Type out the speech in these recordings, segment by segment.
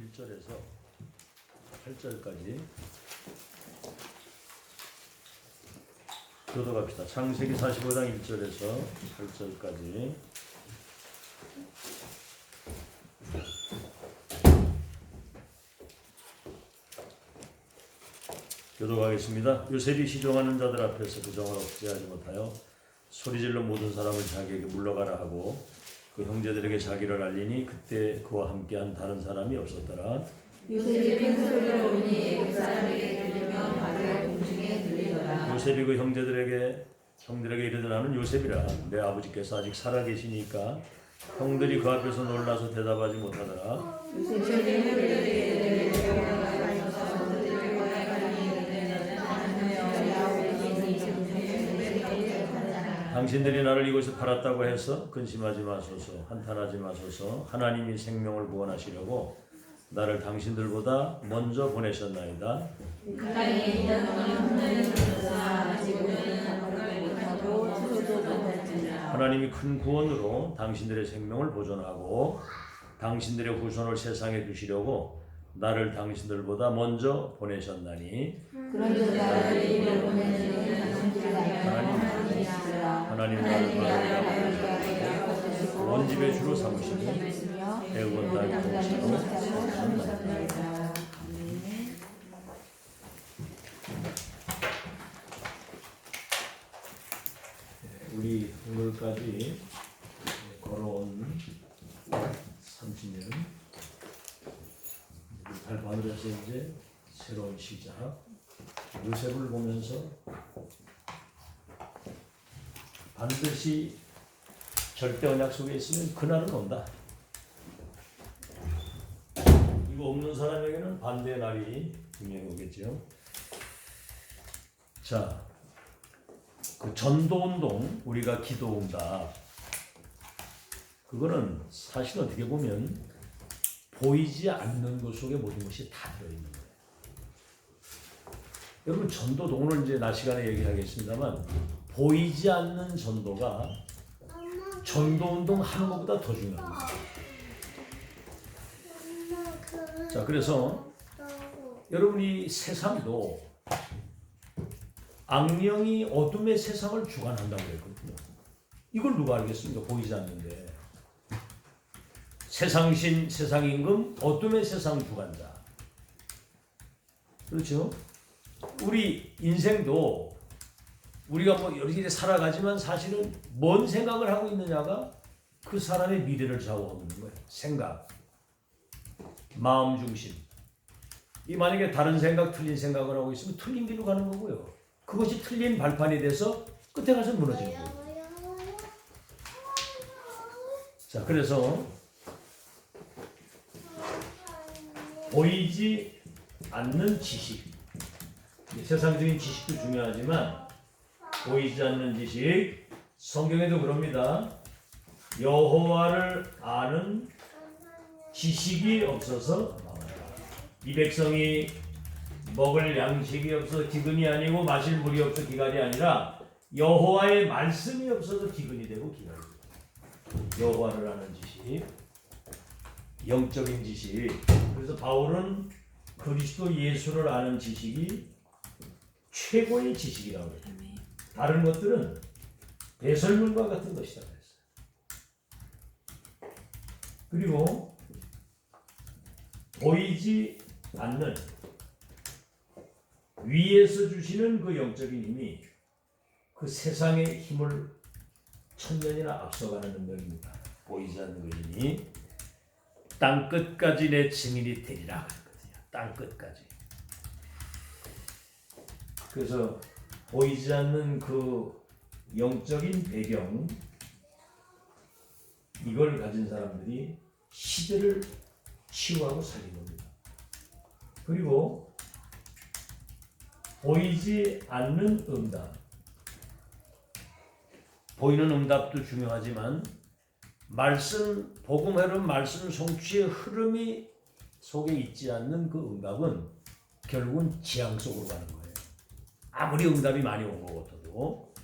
1절에서 8절까지 교도갑시다. 창세기 45장 1절에서 8절까지 교도가겠습니다. 요셉이 시종하는 자들 앞에서 그 정을 억제하지 못하여 소리질러 모든 사람을 자기에게 물러가라 하고 그 형제들에게 자기를 알리니 그때 그와 함께한 다른 사람이 없었더라. 요셉이 큰 소리를 오니 애굽 사람에게 들리며 바로 공중에 들리더라. 요셉이 그 형들에게 이르되 나는 요셉이라. 내 아버지께서 아직 살아계시니까 형들이 그 앞에서 놀라서 대답하지 못하더라. 요셉이 형들에게 여호와가 가셔서 저들을 고약하니 이르되 나는 하나님의 당신들이 나를 이곳에 팔았다고 해서 근심하지 마소서, 한탄하지 마소서. 하나님이 생명을 구원하시려고 나를 당신들보다 먼저 보내셨나이다. 가까이 있는 너는 아직 오는 작업을 못하고 치료도 못할지라. 하나님이 큰 구원으로 당신들의 생명을 보존하고 당신들의 후손을 세상에 두시려고 나를 당신들보다 먼저 보내셨나니 그런즉 나를 이리로 보내시는 당신들이 하나님이시라. 하나님 나를 바라보시고 온 집의 주로 삼으시니 애굽은 나의 공사로 삼으셨나이다. 우리 오늘까지 걸어온 30년 발바늘에서 이제 새로운 시작. 요셉을 보면서 반드시 절대 언약 속에 있으면 그날은 온다. 이거 없는 사람에게는 반대의 날이 분명히 오겠죠. 자, 그 전도운동, 우리가 기도응답, 그거는 사실 어떻게 보면 보이지 않는 것 속에 모든 것이 다 들어있는 거예요. 여러분, 전도도 오늘 이제 낮 시간에 얘기하겠습니다만 보이지 않는 전도가 전도운동 하는 것보다 더 중요합니다. 자, 그래서 여러분이 세상도 악령이 어둠의 세상을 주관한다고 그랬거든요. 이걸 누가 알겠습니까? 보이지 않는데. 세상신, 세상임금, 어둠의 세상 주관자. 그렇죠? 우리 인생도 우리가 뭐 이렇게 살아가지만 사실은 뭔 생각을 하고 있느냐가 그 사람의 미래를 좌우하고 있는 거예요. 생각, 마음 중심. 이 만약에 다른 생각, 틀린 생각을 하고 있으면 틀린 길로 가는 거고요. 그것이 틀린 발판이 돼서 끝에 가서 무너지는 거예요. 자, 그래서 보이지 않는 지식, 세상적인 지식도 중요하지만 보이지 않는 지식, 성경에도 그럽니다. 여호와를 아는 지식이 없어서 망한다. 이 백성이 먹을 양식이 없어서 기근이 아니고 마실 물이 없어서 기갈이 아니라 여호와의 말씀이 없어서 기근이 되고 기갈이 된다. 여호와를 아는 지식, 영적인 지식. 그래서 바울은 그리스도 예수를 아는 지식이 최고의 지식이라고 해요. 다른 것들은 배설물과 같은 것이다 그랬어요. 그리고 보이지 않는 위에서 주시는 그 영적인 힘이 그 세상의 힘을 천년이나 앞서가는 능력입니다. 보이지 않는 그 힘이 땅 끝까지 내 증인이 되리라 그랬거든요. 땅 끝까지. 그래서 보이지 않는 그 영적인 배경, 이걸 가진 사람들이 시대를 치유하고 살리는 겁니다. 그리고 보이지 않는 응답. 보이는 응답도 중요하지만 말씀, 복음회로는 말씀 성취의 흐름이 속에 있지 않는 그 응답은 결국은 지향 속으로 가는 거예요. 아무리 응답이 많이 온 것 같아도.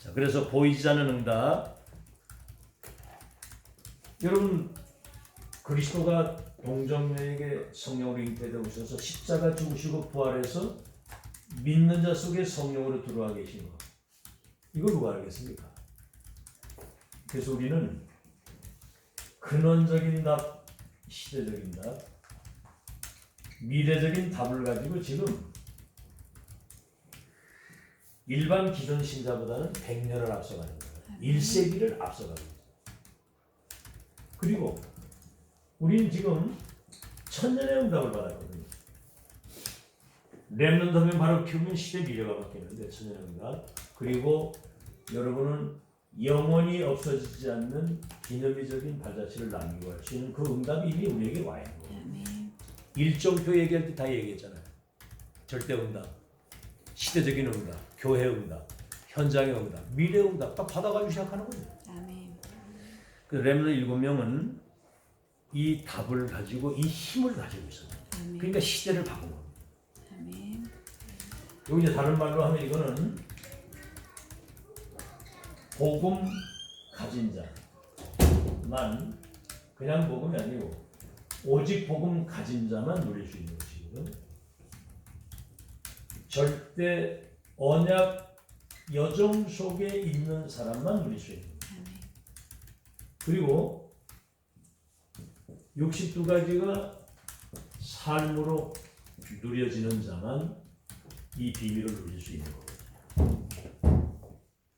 자, 그래서 보이지 않는 응답. 여러분, 그리스도가 동정녀에게 성령으로 잉태되어 오셔서 십자가 죽으시고 부활해서 믿는 자 속에 성령으로 들어와 계신 것. 이걸 누가 알겠습니까? 그래서 우리는 근원적인 답, 시대적인 답, 미래적인 답을 가지고 지금 일반 기존 신자보다는 100년을 앞서가는 거예요. 1세기를 앞서가는 거예요. 그리고 우리는 지금 천년의 응답을 받았거든요. 렘넌트면 바로 큐민 시대 미래가 바뀌는데 천년의 응답. 그리고 여러분은 영원히 없어지지 않는 기념비적인 발자취를 남기고 할 수 있는 그 응답이 이미 우리에게 와 있는 거예요. 일정표 얘기할 때 다 얘기했잖아요. 절대 응답, 시대적인 응답, 교회 응답, 현장의 응답, 미래 응답 딱 받아가지고 시작하는 거예요. 아멘. 그 렘넌트 7명은 이 답을 가지고 이 힘을 가지고 있어요. 아멘. 그러니까 시대를 바꾼 겁니다. 아멘. 여기 이제 다른 말로 하면 이거는 복음 가진 자만 그냥 복음이 아니고 오직 복음 가진 자만 누릴 수 있는 것이거든. 절대 언약 여정 속에 있는 사람만 누릴 수 있는 거예요. 아멘. 그리고 62가지가 삶으로 누려지는 자만 이 비밀을 누릴 수 있는 거거든요.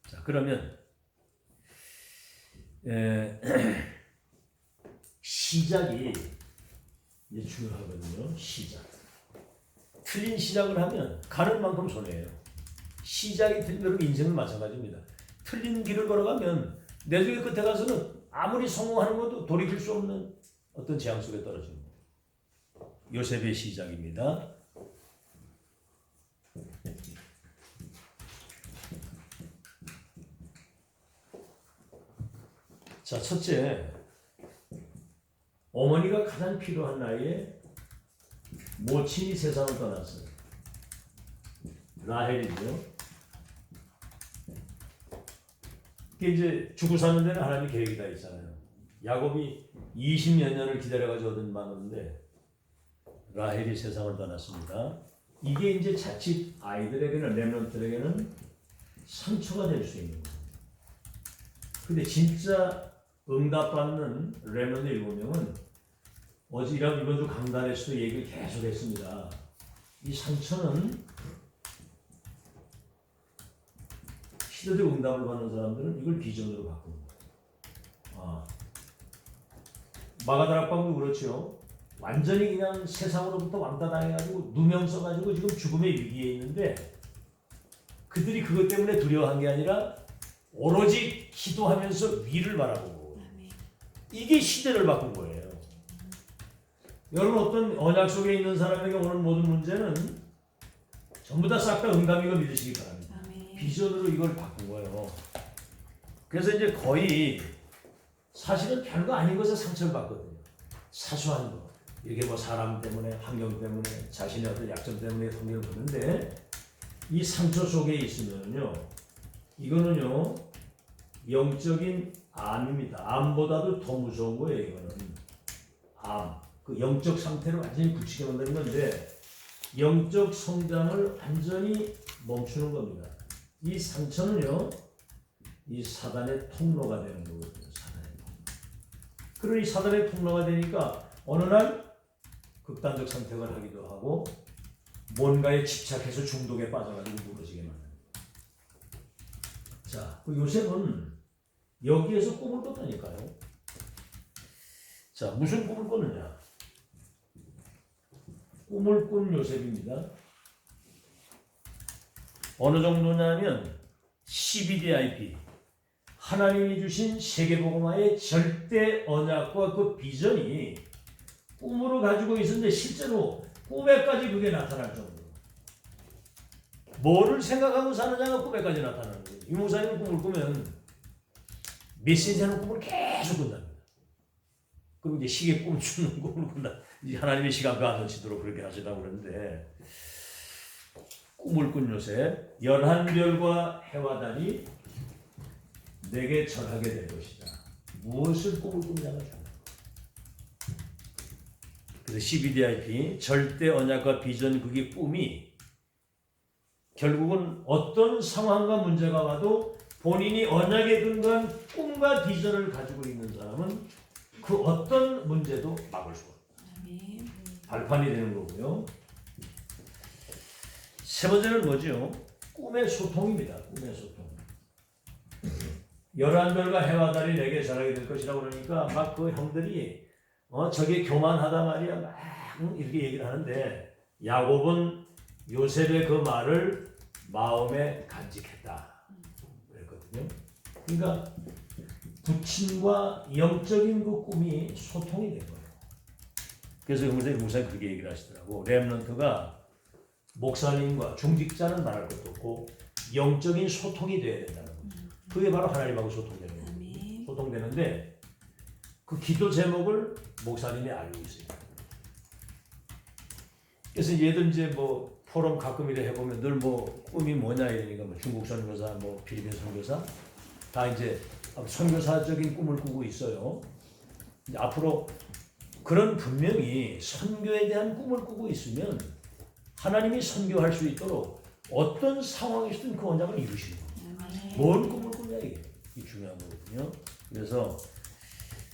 자, 그러면 시작이 이제 중요하거든요. 시작. 틀린 시작을 하면 가는 만큼 손해예요. 시작이 틀리면 인생은 마찬가지입니다. 틀린 길을 걸어가면 내중의 끝에 가서는 아무리 성공하는 것도 돌이킬 수 없는 어떤 재앙 속에 떨어집니다. 요셉의 시작입니다. 자, 첫째, 어머니가 가장 필요한 나이에 모친이 세상을 떠났어요. 라헬이죠. 이게 이제 죽고 사는 데는 하나님의 계획이 다 있잖아요. 야곱이 20몇 년을 기다려가지고 얻은 마누인데 라헬이 세상을 떠났습니다. 이게 이제 자칫 아이들에게는 렘넌트에게는 상처가 될 수 있는 거예요. 근데 진짜 응답받는 렘넌트 7명은 어제 이번 주 강단에서도 얘기를 계속 했습니다. 이 상처는 시대적 응답을 받는 사람들은 이걸 비전으로 바꾸는 거예요. 마가다락방도 그렇죠. 완전히 그냥 세상으로부터 왕따 당해가지고 누명 써가지고 지금 죽음의 위기에 있는데 그들이 그것 때문에 두려워한 게 아니라 오로지 기도하면서 위를 바라보고 아멘. 이게 시대를 바꾼 거예요. 여러분 어떤 언약 속에 있는 사람에게 오는 모든 문제는 전부 다 싹 다 응답이고 믿으시기 바랍니다. 아멘. 비전으로 이걸 바꾼 거예요. 그래서 이제 거의 사실은 별거 아닌 것에 상처를 받거든요. 사소한 거. 이게 뭐 사람 때문에, 환경 때문에, 자신의 어떤 약점 때문에 상처를 받는데 이 상처 속에 있으면요, 이거는요 영적인 암입니다. 암보다도 더 무서운 거예요. 이거는 암. 그 영적 상태를 완전히 굳히게 만드는 건데 영적 성장을 완전히 멈추는 겁니다. 이 상처는요, 이 사단의 통로가 되는 거거든요. 사단의 통로. 그러니 사단의 통로가 되니까 어느 날 극단적 선택을 하기도 하고 뭔가에 집착해서 중독에 빠져가지고 무너지게 만듭니다. 자, 그 요셉은 여기에서 꿈을 꿨다니까요. 자, 무슨 꿈을 꿨느냐? 꿈을 꾼 요셉입니다. 어느 정도냐면 CBDIP, 하나님이 주신 세계복음화의 절대 언약과 그 비전이 꿈으로 가지고 있었는데 실제로 꿈에까지 그게 나타날 정도로 뭐를 생각하고 사느냐가 꿈에까지 나타나는 거예요. 이 목사님은 꿈을 꾸면 메시지하는 꿈을 계속 꾼답니다. 그리고 이제 시계 꿈 주는 꿈을 꾼다. 하나님의 시간과 안전치도록 그렇게 하시라고 그러는데 꿈을 꾼 요셉, 11별과 해와 달이 내게 절하게 될 것이다. 무엇을 꿈을 꾸냐가 중요합니다. 그래서 CBDIP 절대 언약과 비전 그게 꿈이 결국은 어떤 상황과 문제가 와도 본인이 언약에 근거한 꿈과 비전을 가지고 있는 사람은 그 어떤 문제도 막을 수가 없어요. 발판이 되는 거고요. 세 번째는 뭐죠? 꿈의 소통입니다. 꿈의 소통. 열한 별과 해와 달이 내게 자라게 될 것이라고 그러니까 막 그 형들이 저게 교만하다 말이야 막 이렇게 얘기를 하는데 야곱은 요셉의 그 말을 마음에 간직했다 그랬거든요. 그러니까 부친과 영적인 그 꿈이 소통이 된 거예요. 그래서 목사님 그렇게 얘기를 하시더라고. 렘넌트가 목사님과 중직자는 말할 것도 없고 영적인 소통이 돼야 된다는 거죠. 그게 바로 하나님하고 소통되는 거예요. 소통되는데 그 기도 제목을 목사님이 알고 있어요. 그래서 얘들 이제 뭐 포럼 가끔 이래 해보면 늘 뭐 꿈이 뭐냐 이러니까 뭐 중국 선교사, 뭐 필리핀 선교사 다 이제 선교사적인 꿈을 꾸고 있어요. 이제 앞으로 그런 분명히 선교에 대한 꿈을 꾸고 있으면 하나님이 선교할 수 있도록 어떤 상황이든 그 언약을 이루시는 거예요. 뭔 꿈을 꾸냐 이게 중요한 거거든요. 그래서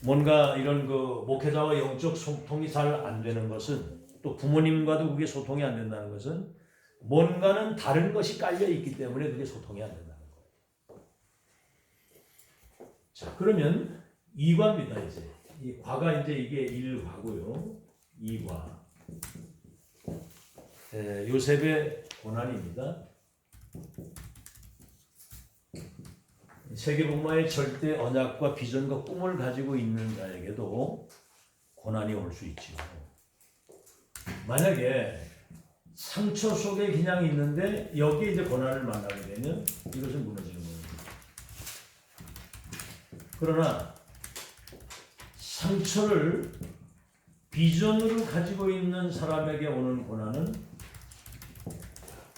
뭔가 이런 그 목회자와 영적 소통이 잘 안 되는 것은 또 부모님과도 그게 소통이 안 된다는 것은 뭔가는 다른 것이 깔려 있기 때문에 그게 소통이 안 된다는 거예요. 자, 그러면 2과입니다. 이제 이 과가 이제 이게 1과고요. 2과 요셉의 고난입니다. 세계복음화의 절대 언약과 비전과 꿈을 가지고 있는 자에게도 고난이 올 수 있지요. 만약에 상처 속에 그냥 있는데 여기에 이제 고난을 만나게 되면 이것은 무너지는 겁니다. 그러나 상처를 비전으로 가지고 있는 사람에게 오는 고난은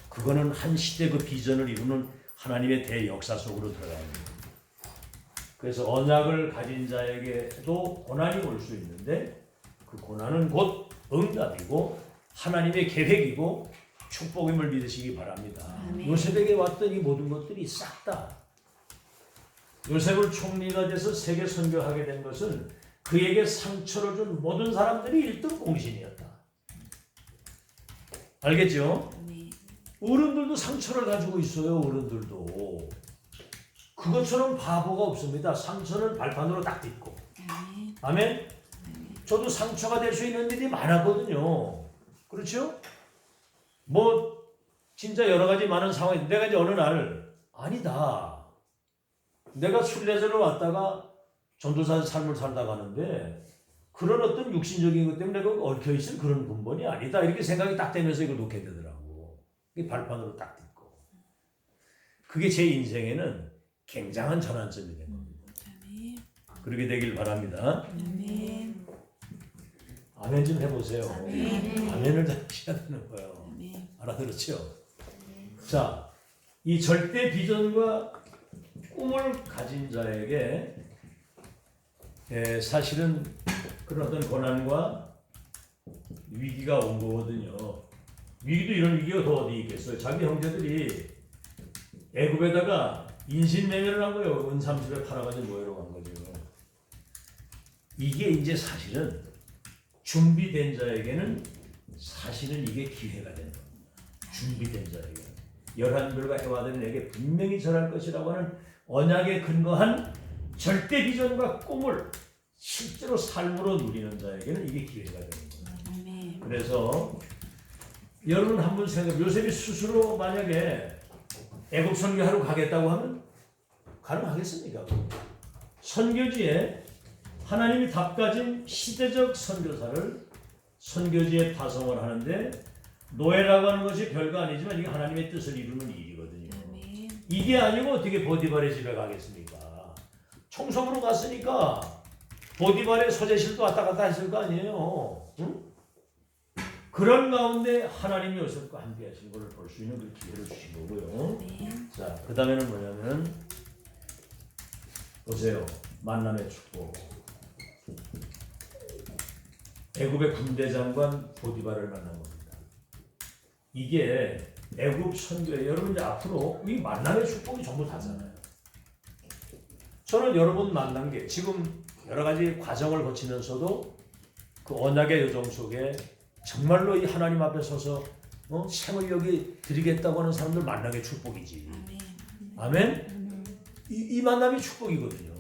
그거는 한 시대 그 비전을 이루는 하나님의 대역사 속으로 들어갑니다. 그래서 언약을 가진 자에게도 고난이 올 수 있는데 그 고난은 곧 응답이고 하나님의 계획이고 축복임을 믿으시기 바랍니다. 아멘. 요셉에게 왔던 이 모든 것들이 싹 다 요셉을 총리가 돼서 세계 선교하게 된 것은 그에게 상처를 준 모든 사람들이 1등 공신이었다. 알겠죠? 어른들도 상처를 가지고 있어요. 어른들도. 그것처럼 바보가 없습니다. 상처는 발판으로 딱 딛고. 아멘? 저도 상처가 될 수 있는 일이 많았거든요. 그렇죠? 뭐 진짜 여러 가지 많은 상황이 내가 이제 어느 날 아니다. 내가 순례자로 왔다가 전도사 삶을 살다 가는데 그런 어떤 육신적인 것 때문에 내가 얽혀있을 그런 근본이 아니다. 이렇게 생각이 딱 되면서 이걸 놓게 되더라고. 이게 발판으로 딱 딛고. 그게 제 인생에는 굉장한 전환점이 된 겁니다. 그렇게 되길 바랍니다. 아멘 좀 해보세요. 아멘을 잘 해야 되는 거예요. 알아들었죠? 자, 이 절대 비전과 꿈을 가진 자에게 사실은 그런 어떤 고난과 위기가 온 거거든요. 위기도 이런 위기가 더 어디 있겠어요. 자기 형제들이 애굽에다가 인신매매를 한 거예요. 은 30에 팔아가지고 모여러 간 거죠. 이게 이제 사실은 준비된 자에게는 사실은 이게 기회가 되는 겁니다. 준비된 자에게. 11별과 해와들이 내게 분명히 절할 것이라고 하는 언약에 근거한 절대 비전과 꿈을 실제로 삶으로 누리는 자에게는 이게 기회가 되는 겁니다. 그래서 여러분 한번 생각해 요셉이 스스로 만약에 애국 선교하러 가겠다고 하면 가능하겠습니까? 선교지에 하나님이 답가진 시대적 선교사를 선교지에 파송을 하는데 노예라고 하는 것이 별거 아니지만 이게 하나님의 뜻을 이루는 일이거든요. 이게 아니고 어떻게 보디발의 집에 가겠습니까? 청소부로 갔으니까 보디발의 소재실도 왔다 갔다 했을 거 아니에요. 응? 그런 가운데 하나님이 요셉과 함께 하신 것을 볼 수 있는 그 기회를 주신 거고요. 자, 그 다음에는 뭐냐면 보세요. 만남의 축복. 애굽의 군대 장관 보디발을 만난 겁니다. 이게 애굽 선교에 여러분 이제 앞으로 이 만남의 축복이 전부 다잖아요. 저는 여러분 만난 게 지금 여러 가지 과정을 거치면서도 그 언약의 여정 속에 정말로 이 하나님 앞에 서서 생을 여기 드리겠다고 하는 사람들 만나게 축복이지. 아멘? 이 만남이 축복이거든요.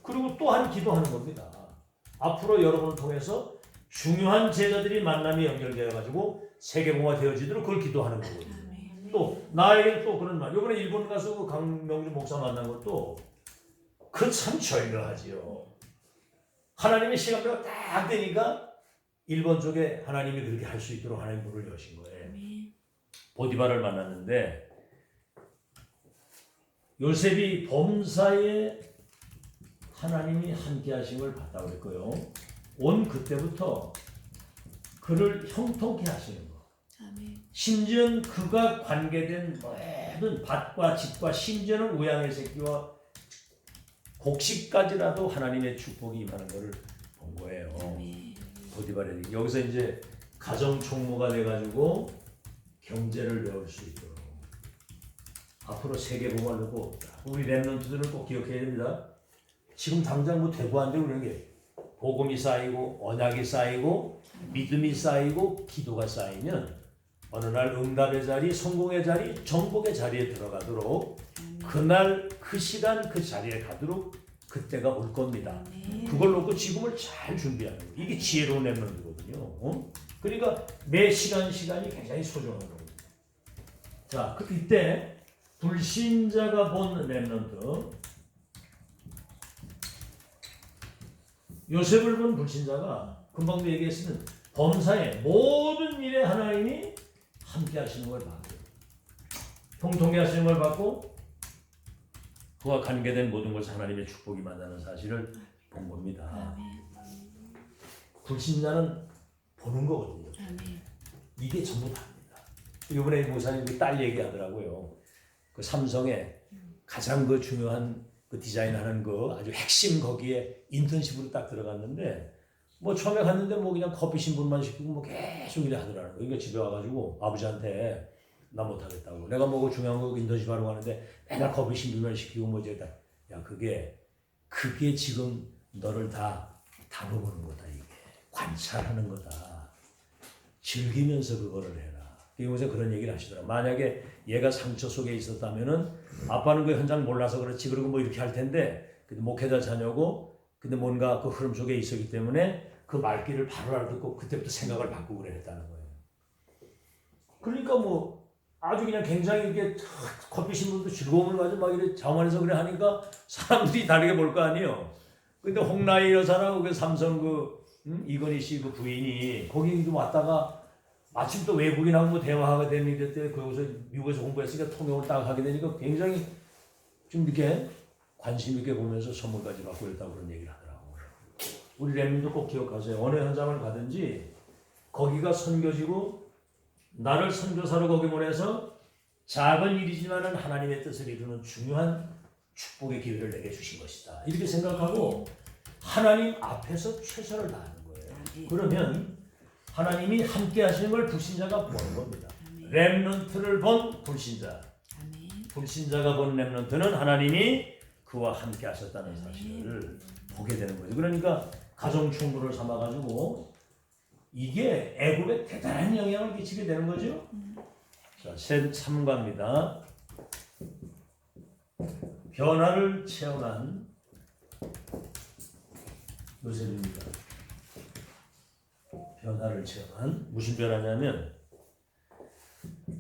그리고 또 한 기도하는 겁니다. 앞으로 여러분을 통해서 중요한 제자들이 만남이 연결되어 가지고 세계공화 되어지도록 그걸 기도하는 거거든요. 또 나에게 또 그런 말. 이번에 일본 가서 그 강명주 목사 만난 것도 그 참 절묘하지요. 하나님의 시간표가 딱 되니까 일본 쪽에 하나님이 그렇게 할 수 있도록 하나님 문을 여신 거예요. 보디발을 만났는데 요셉이 범사에 하나님이 함께 하신 걸 봤다고 그랬고요. 온 그때부터 그를 형통케 하시는 거. 심지어 그가 관계된 모든 밭과 집과 심지어는 우양의 새끼와 곡식까지라도 하나님의 축복이 임하는 것을 본 거예요. 보디발이 여기서 이제 가정 총무가 돼가지고 경제를 배울 수 있도록 앞으로 세계 복음을 놓고 우리 렘넌트들은 꼭 기억해야 됩니다. 지금 당장 뭐 되고 안 되고 그런 게 복음이 쌓이고 언약이 쌓이고 믿음이 쌓이고 기도가 쌓이면 어느 날 응답의 자리, 성공의 자리, 정복의 자리에 들어가도록 그날 그 시간 그 자리에 가도록 그때가 올 겁니다. 그걸 놓고 지금을 잘 준비하는 거예요. 이게 지혜로운 렘넌트거든요. 그러니까 매 시간이 굉장히 소중한 겁니다. 자, 이때 불신자가 본 렘넌트 요셉을 본 불신자가 금방도 얘기했으면 범사의 모든 일에 하나님이 함께 하시는 걸 봤고 통통해 하시는 걸 봤고 그와 관계된 모든 것을 하나님의 축복이 만나는 사실을 본 겁니다. 불신자는 보는 거거든요. 이게 전부 다입니다. 이번에 목사님 그 딸 얘기하더라고요. 그 삼성의 가장 그 중요한 그 디자인하는 그 아주 핵심 거기에 인턴십으로 딱 들어갔는데 뭐 처음에 갔는데 뭐 그냥 커피 신분만 시키고 뭐 계속 일을 하더라는 거예요. 그러니까 집에 와가지고 아버지한테 나 못하겠다고. 내가 뭐 중요한 거 인턴십 하러 가는데 맨날 커피 신분만 시키고 뭐 저기다. 야 그게 지금 너를 다 다뤄보는 거다 이게. 관찰하는 거다. 즐기면서 그거를 해라. 요새 그런 얘기를 하시더라. 만약에 얘가 상처 속에 있었다면은 아빠는 그 현장 몰라서 그렇지 그리고 뭐 이렇게 할 텐데 근데 목회자 자녀고 근데 뭔가 그 흐름 속에 있었기 때문에 그 말귀를 바로 알아듣고 그때부터 생각을 바꾸고 그랬다는 거예요. 그러니까 뭐 아주 그냥 굉장히 이렇게 커피 신분도 즐거움을 가지고 막 이렇게 자원해서 그래 하니까 사람들이 다르게 볼 거 아니에요. 근데 홍나희 여사라고 그 삼성 이건희 씨 그 부인이 거기 좀 왔다가 마침 또 외국인하고 뭐 대화하게 되는 때 거기서 미국에서 공부했으니까 통역을 딱 하게 되니까 굉장히 좀 이렇게 관심 있게 보면서 선물까지 받고 그랬다고 그런 얘기를 하더라고요. 우리 렘님도 꼭 기억하세요. 어느 현장을 가든지 거기가 선교지고 나를 선교사로 거기 보내서 작은 일이지만은 하나님의 뜻을 이루는 중요한 축복의 기회를 내게 주신 것이다. 이렇게 생각하고 하나님 앞에서 최선을 다하는 거예요. 그러면 하나님이 함께 하시는 걸 불신자가 보는 겁니다. 렘넌트를 본 불신자. 불신자가 본 렘넌트는 하나님이 그와 함께 하셨다는 사실을 보게 되는 거죠. 그러니까 가정 충고를 삼아가지고 이게 애굽에 대단한 영향을 끼치게 되는 거죠. 자, 3과입니다. 변화를 체험한 요셉입니다. 변화를 체험한 무슨 변화냐면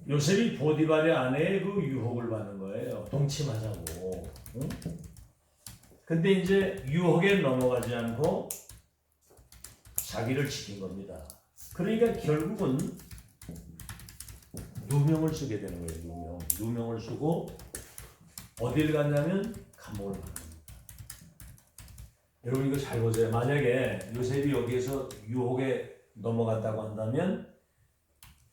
요셉이 보디발의 아내의 그 유혹을 받는 거예요. 동침하자고. 응? 근데 이제 유혹에 넘어가지 않고 자기를 지킨 겁니다. 그러니까 결국은 누명을 쓰게 되는 거예요. 누명을 쓰고 어딜 갔냐면 감옥을 가는 겁니다. 여러분 이거 잘 보세요. 만약에 요셉이 여기에서 유혹에 넘어갔다고 한다면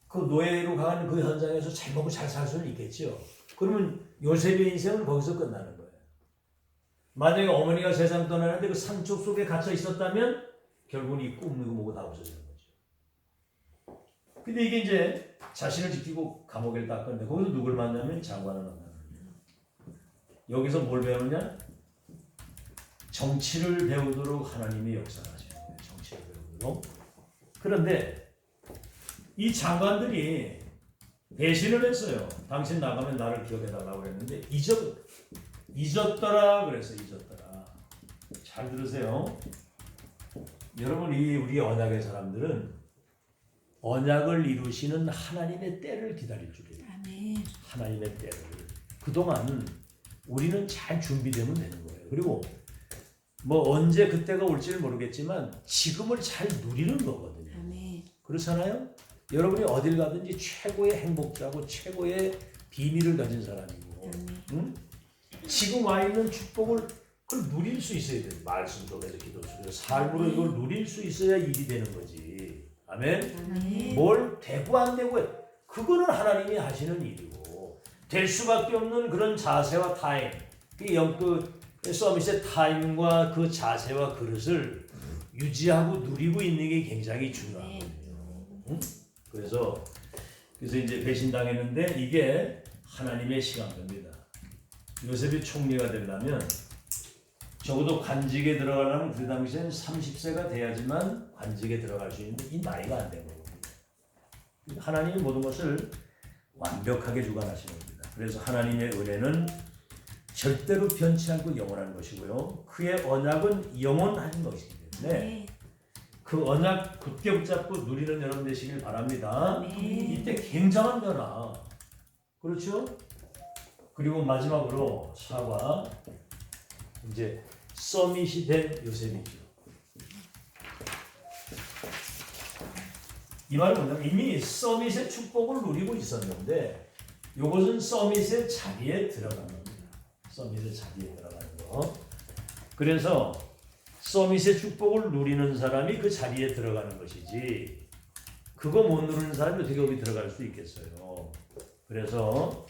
그 노예로 간 그 현장에서 잘 먹고 잘 살 수는 있겠죠. 그러면 요셉의 인생은 거기서 끝나는 거예요. 만약에 어머니가 세상 떠나는데 그 산쪽 속에 갇혀 있었다면 결국은 이 꿈이고 뭐고 다 없어지는 거죠. 근데 이게 이제 자신을 지키고 감옥에 딱 건데 거기서 누굴 만나면 장관을 만나는 거예요. 여기서 뭘 배우느냐? 정치를 배우도록 하나님이 역사하시는 거예요. 정치를 배우도록. 그런데 이 장관들이 배신을 했어요. 당신 나가면 나를 기억해달라고 그랬는데 잊었더라 그랬어요. 잊었더라. 잘 들으세요. 여러분 우리 언약의 사람들은 언약을 이루시는 하나님의 때를 기다릴 줄이에요. 아멘. 하나님의 때를. 그동안 우리는 잘 준비되면 되는 거예요. 그리고 뭐 언제 그때가 올지는 모르겠지만 지금을 잘 누리는 거거든요. 아멘. 그렇잖아요? 여러분이 어딜 가든지 최고의 행복자고 최고의 비밀을 가진 사람이고 응? 지금 와 있는 축복을 그걸 누릴 수 있어야 돼요. 말씀 속에서 기도 속에서 삶으로 이걸 누릴 수 있어야 일이 되는 거지. 아멘? 아멘. 뭘 되고 안 되고 그거는 하나님이 하시는 일이고 될 수밖에 없는 그런 자세와 타임 그 서밋의 타임과 그 자세와 그릇을 유지하고 누리고 있는 게 굉장히 중요하거든요. 응? 그래서 이제 배신당했는데 이게 하나님의 시간표입니다. 요셉이 총리가 되려면 적어도 관직에 들어가려면 그 당시엔 30세가 돼야지만 관직에 들어갈 수 있는데 이 나이가 안 된 거거든요. 하나님이 모든 것을 완벽하게 주관하시는 겁니다. 그래서 하나님의 은혜는 절대로 변치 않고 영원한 것이고요. 그의 언약은 영원한 것이기 때문에 그 언약 굳게 붙잡고 누리는 여러분 되시길 바랍니다. 이때 굉장한 변화. 그렇죠? 그리고 마지막으로 사과. 이제 서밋이 된 요셉이죠. 이 말은 뭐냐면 이미 서밋의 축복을 누리고 있었는데 이것은 서밋의 자리에 들어간 겁니다. 서밋의 자리에 들어가는 거. 그래서 서밋의 축복을 누리는 사람이 그 자리에 들어가는 것이지 그거 못 누리는 사람이 어떻게 여기 들어갈 수 있겠어요. 그래서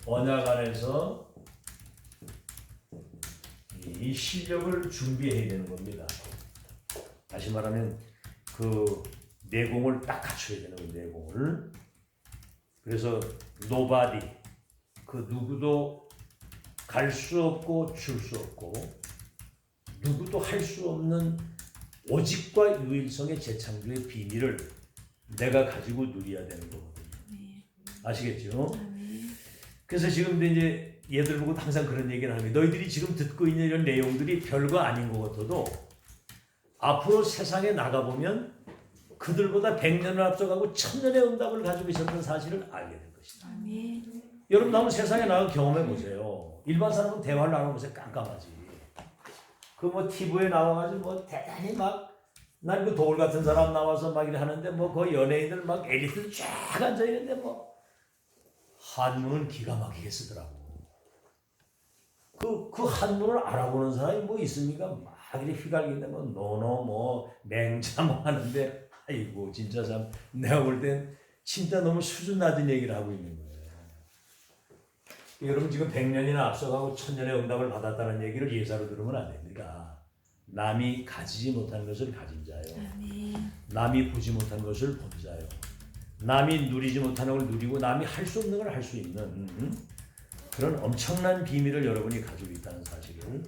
언약 안에서 이 실력을 준비해야 되는 겁니다. 다시 말하면 그 내공을 딱 갖춰야 되는 거예요. 내공을. 그래서 nobody 그 누구도 갈 수 없고 줄 수 없고 누구도 할 수 없는 오직과 유일성의 재창조의 비밀을 내가 가지고 누려야 되는 거거든요. 아시겠죠? 그래서 지금 이제 얘들 보고 항상 그런 얘기를 하는 거예요. 너희들이 지금 듣고 있는 이런 내용들이 별거 아닌 것 같아도 앞으로 세상에 나가보면 그들보다 100년을 앞서가고 1000년의 응답을 가지고 있었던 사실을 알게 될 것이다. 아멘. 여러분 한번 세상에 나가 경험해 보세요. 일반 사람은 대화를 나눠보세요. 깜깜하지. 그 뭐 TV에 나와가지고 뭐 대단히 막 난 그 도울 같은 사람 나와서 막 이래 하는데 뭐 그 연예인들 막 엘리트들 쫙 앉아 있는데 뭐 한문은 기가 막히게 쓰더라고. 그 한문을 알아보는 사람이 뭐 있습니까? 막 이렇게 휘갈리는데 뭐 노노 뭐 맹자 뭐 하는데 아이고 진짜 참 내가 볼 땐 진짜 너무 수준 낮은 얘기를 하고 있는 거예요. 여러분 지금 100년이나 앞서가고 1000년의 응답을 받았다는 얘기를 예사로 들으면 안 됩니다. 남이 가지지 못한 것을 가진 자요. 아멘. 남이 보지 못한 것을 본 자요. 남이 누리지 못하는 걸 누리고 남이 할 수 없는 걸 할 수 있는 그런 엄청난 비밀을 여러분이 가지고 있다는 사실을.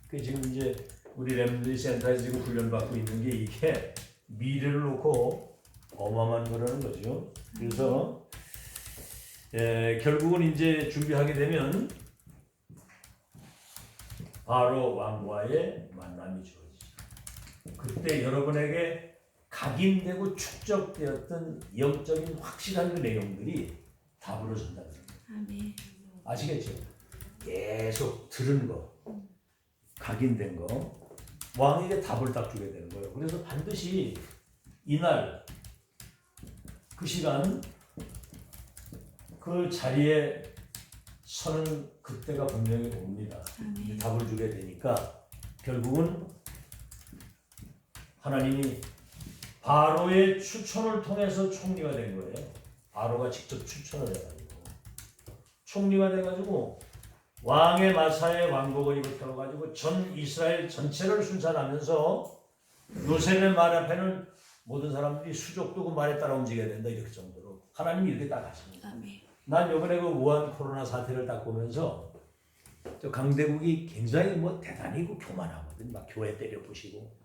그 지금 이제 우리 렘들이 센터에서 지금 훈련받고 있는 게 이게 미래를 놓고 어마어마한 거라는 거죠. 그래서 결국은 이제 준비하게 되면 바로 왕과의 만남이 주어지죠. 그때 여러분에게 각인되고 축적되었던 영적인 확실한 그 내용들이 답으로 전달됩니다. 아멘. 아시겠죠? 계속 들은 거, 각인된 거, 왕에게 답을 딱 주게 되는 거예요. 그래서 반드시 이날 그 시간 그 자리에 서는 그때가 분명히 옵니다. 답을 주게 되니까 결국은 하나님이 바로의 추천을 통해서 총리가 된 거예요. 바로가 직접 추천을 해가지고 총리가 돼가지고 왕의 마사에 왕복을 입고 태워가지고 전 이스라엘 전체를 순찰하면서 요셉의 말 앞에는 모든 사람들이 수족도 그 말에 따라 움직여야 된다 이렇게 정도로 하나님이 이렇게 딱 하십니다. 난 이번에 그 우한 코로나 사태를 딱 보면서 저 강대국이 굉장히 뭐 대단히 그 교만하거든. 막 교회 때려 부시고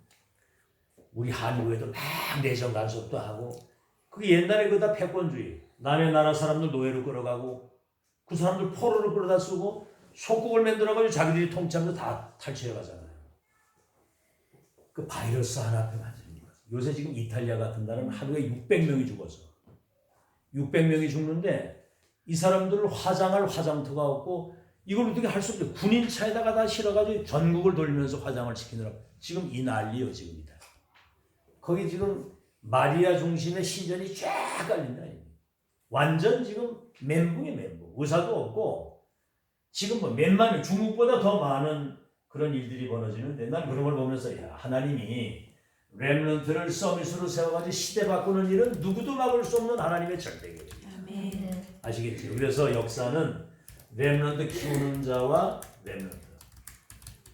우리 한국에도 막 내정 간섭도 하고 그 옛날에 그다 패권주의 남의 나라 사람들 노예로 끌어가고 그 사람들 포로로 끌어다 쓰고 속국을 만들어가지고 자기들이 통치하면서 다 탈취해 가잖아요. 그 바이러스 하나 앞에 완전히 요새 지금 이탈리아 같은 나라는 하루에 600명이 죽어서 600명이 죽는데 이 사람들을 화장할 화장터가 없고 이걸 어떻게 할 수 없죠. 군인 차에다가 다 실어가지고 전국을 돌리면서 화장을 시키느라고 지금 이 난리요 지금이다. 거기 지금 마리아 중심의 신전이 쫙 깔린다. 완전 지금 멘붕이에요 멘붕. 의사도 없고 지금 뭐 몇만 명 중국보다 더 많은 그런 일들이 벌어지는데 난 그런 걸 보면서 야 하나님이 렘넌트를 서밋으로 세워가지고 시대 바꾸는 일은 누구도 막을 수 없는 하나님의 절대계획이에요. 아시겠죠? 그래서 역사는 렘넌트 키우는 자와 렘넌트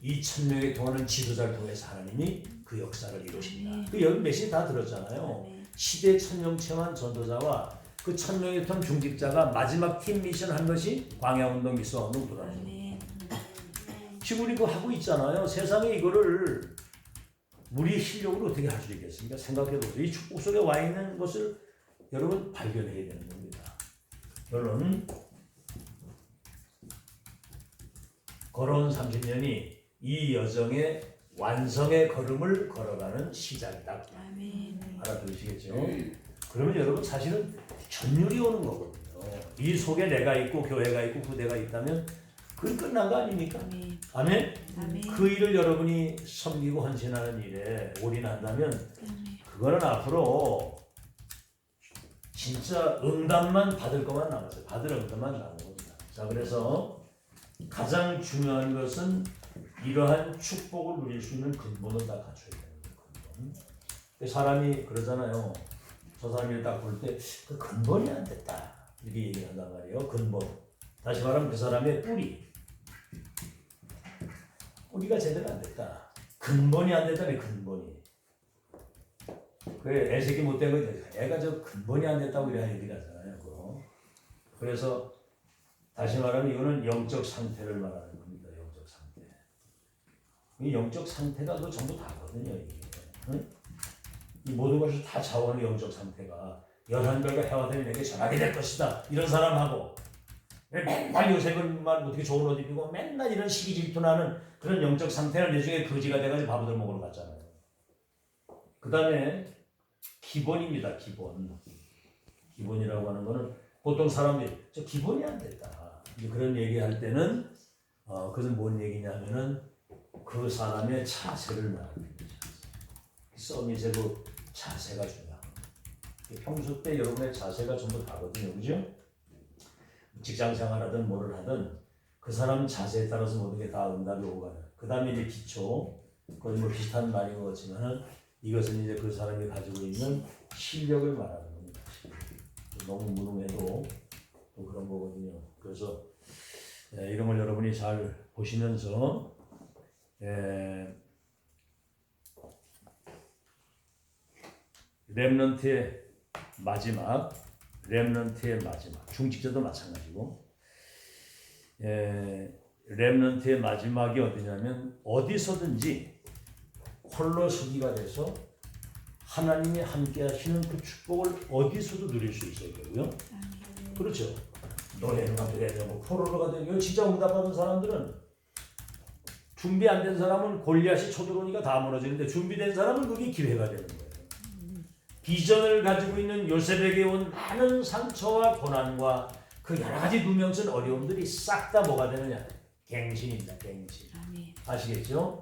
2,000명이 통하는 지도자를 통해서 하나님이 그 역사를 이루십니다. 그 여기 메시지 다 들었잖아요. 시대 천명체만 전도자와 그 1,000명이 통 중직자가 마지막 팀 미션 한 것이 광야운동 미스운동 도단이에요. 지금 우리 그거 하고 있잖아요. 세상에 이거를 우리의 실력으로 어떻게 할 수 있겠습니까? 생각해보세요. 이 축복 속에 와 있는 것을 여러분 발견해야 되는 겁니다. 결론 걸어온 30년이 이 여정의 완성의 걸음을 걸어가는 시작이다. 알아들으시겠죠? 그러면 여러분 사실은 전율이 오는 거거든요. 이 속에 내가 있고 교회가 있고 부대가 있다면 그건 끝난 거 아닙니까? 아멘? 그 일을 여러분이 섬기고 헌신하는 일에 올인한다면 그거는 앞으로 진짜 응답만 받을 것만 남았어요. 받을 응답만 남은 겁니다. 자, 그래서 가장 중요한 것은 이러한 축복을 누릴 수 있는 근본을 다 갖춰야 되는 거예요. 사람이 그러잖아요. 저 사람이 딱 볼 때 그 근본이 안 됐다 이렇게 얘기한단 말이에요. 근본. 다시 말하면 그 사람의 뿌리가 제대로 안 됐다. 근본이 안 됐다며 근본이. 그래 애새끼 못된 거 애가 저 근본이 안 됐다고 이런 얘기를 하잖아요. 그거. 그래서 다시 말하면 이거는 영적 상태를 말하는 겁니다. 영적 상태. 이 영적 상태가 그 전부 다거든요. 이게. 응? 이 모든 것이 다 자원의 영적 상태가 열한별과 해와 달이 내게 전하게 될 것이다. 이런 사람하고 맨날 요셉은만 어떻게 좋은 옷 입고 맨날 이런 시기 질투나는 그런 영적 상태는 나중에 거지가 돼가지고 바보들 먹으러 갔잖아요. 그 다음에 기본입니다. 기본이라고 하는 거는 보통 사람들이 저 기본이 안 됐다. 그런 얘기할 때는 그것은 뭔 얘기냐면은 그 사람의 자세를 말하는 거죠. 서밋의 그 자세가 중요합니다. 평소 때 여러분의 자세가 전부 다거든요. 그죠? 직장 생활하든 뭐를 하든 그 사람 자세에 따라서 모든 게 다 응답이 오고 가는. 그 다음에 이제 기초. 그건 뭐 비슷한 말인 것 같지만은 이것은 이제 그 사람이 가지고 있는 실력을 말하는 겁니다. 너무 무능해도 또 그런 거거든요. 그래서 이런 걸 여러분이 잘 보시면서 렘넌트의 마지막, 중직자도 마찬가지고, 렘넌트의 마지막이 어디냐면 어디서든지 홀로 서기가 돼서 하나님이 함께 하시는 그 축복을 어디서도 누릴 수 있어야 되고요. 그렇죠. 노예가 되고 뭐 포로가 되고 진짜 응답받은 사람들은 준비 안 된 사람은 골리앗이 쳐들어오니까 다 무너지는데 준비된 사람은 그게 기회가 되는 거예요. 비전을 가지고 있는 요셉에게 온 많은 상처와 고난과 그 여러 가지 누명쓴 어려움들이 싹 다 뭐가 되느냐? 갱신입니다. 갱신. 아시겠죠?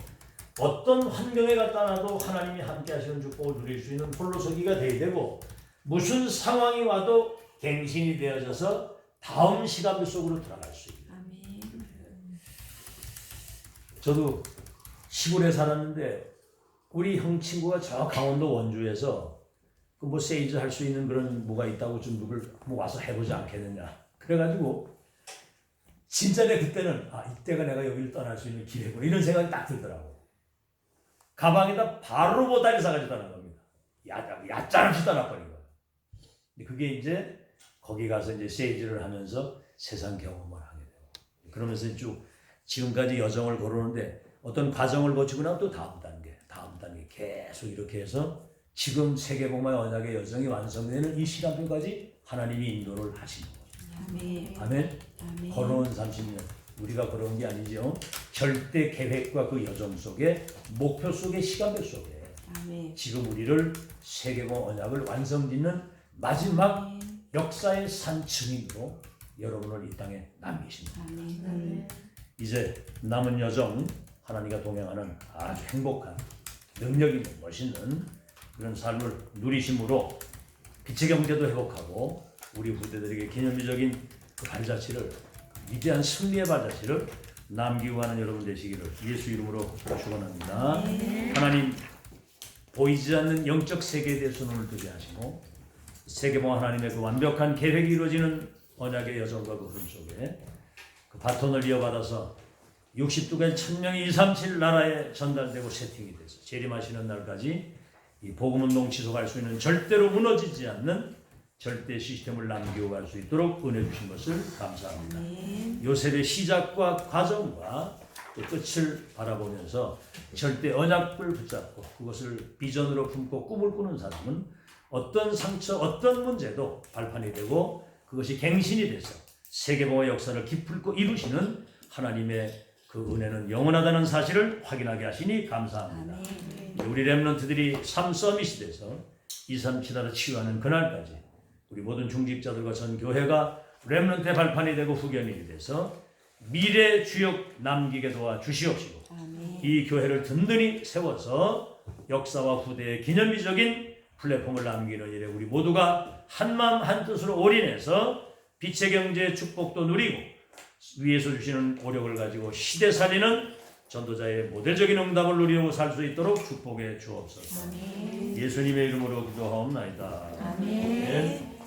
어떤 환경에 갖다 놔도 하나님이 함께 하시는 축복을 누릴 수 있는 홀로 서기가 돼야 되고 무슨 상황이 와도 갱신이 되어져서 다음 시간들 속으로 들어갈 수 있는. 저도 시골에 살았는데 우리 형 친구가 저 강원도 원주에서 그 뭐 세일즈 할 수 있는 그런 뭐가 있다고 좀 누굴 뭐 와서 해보지 않겠느냐. 그래가지고 진짜 내 그때는 이때가 내가 여기를 떠날 수 있는 기회구나 이런 생각이 딱 들더라고. 가방에다 바로 보따리 싸가지고 떠난 겁니다. 얕짤없이 떠나버린 거예요. 그게 이제 거기 가서 이제 세일즈를 하면서 세상 경험을 하게 되고 그러면서 쭉 지금까지 여정을 걸어오는데 어떤 과정을 거치고 나면 또 다음 단계 계속 이렇게 해서 지금 세계복음의 언약의 여정이 완성되는 이 시간표까지 하나님이 인도를 하시는 거예요. 아멘. 걸어온 30년 우리가 걸어온 게 아니죠. 절대 계획과 그 여정 속에 목표 속에 시간표 속에 지금 우리를 세계복음 언약을 완성짓는 마지막 역사의 산 증인으로 여러분을 이 땅에 남기십니다. 이제 남은 여정 하나님과 동행하는 아주 행복한 능력 있는 멋있는 그런 삶을 누리심으로 빛의 경제도 회복하고 우리 후대들에게 기념비적인 그 발자취를 위대한 승리의 발자취를 남기고 가는 여러분 되시기를 예수 이름으로 축원합니다. 하나님 보이지 않는 영적 세계에 대해서 눈을 뜨게 하시고 세계봉 하나님의 그 완벽한 계획이 이루어지는 언약의 여정과 그 흐름 속에 그 바톤을 이어받아서 60두개 1000명이 237 나라에 전달되고 세팅이 돼서 재림하시는 날까지 이 복음운동 지속할 수 있는 절대로 무너지지 않는 절대 시스템을 남기고 갈 수 있도록 은혜 주신 것을 감사합니다. 요셉의 시작과 과정과 또 끝을 바라보면서 절대 언약을 붙잡고 그것을 비전으로 품고 꿈을 꾸는 사람은 어떤 상처, 어떤 문제도 발판이 되고 그것이 갱신이 돼서 세계복음의 역사를 기쁘고 이루시는 하나님의 그 은혜는 영원하다는 사실을 확인하게 하시니 감사합니다. 우리 렘넌트들이 삶 서밋이 돼서 237하로 치유하는 그날까지 우리 모든 중직자들과 전 교회가 렘넌트의 발판이 되고 후견인이 돼서 미래 주역 남기게 도와 주시옵시고 이 교회를 든든히 세워서 역사와 후대의 기념비적인 플랫폼을 남기는 일에 우리 모두가 한마음 한뜻으로 올인해서 빛의 경제의 축복도 누리고 위에서 주시는 오력을 가지고 시대 살리는 전도자의 모델적인 응답을 누리고 살 수 있도록 축복해 주옵소서. 예수님의 이름으로 기도하옵나이다. 아멘.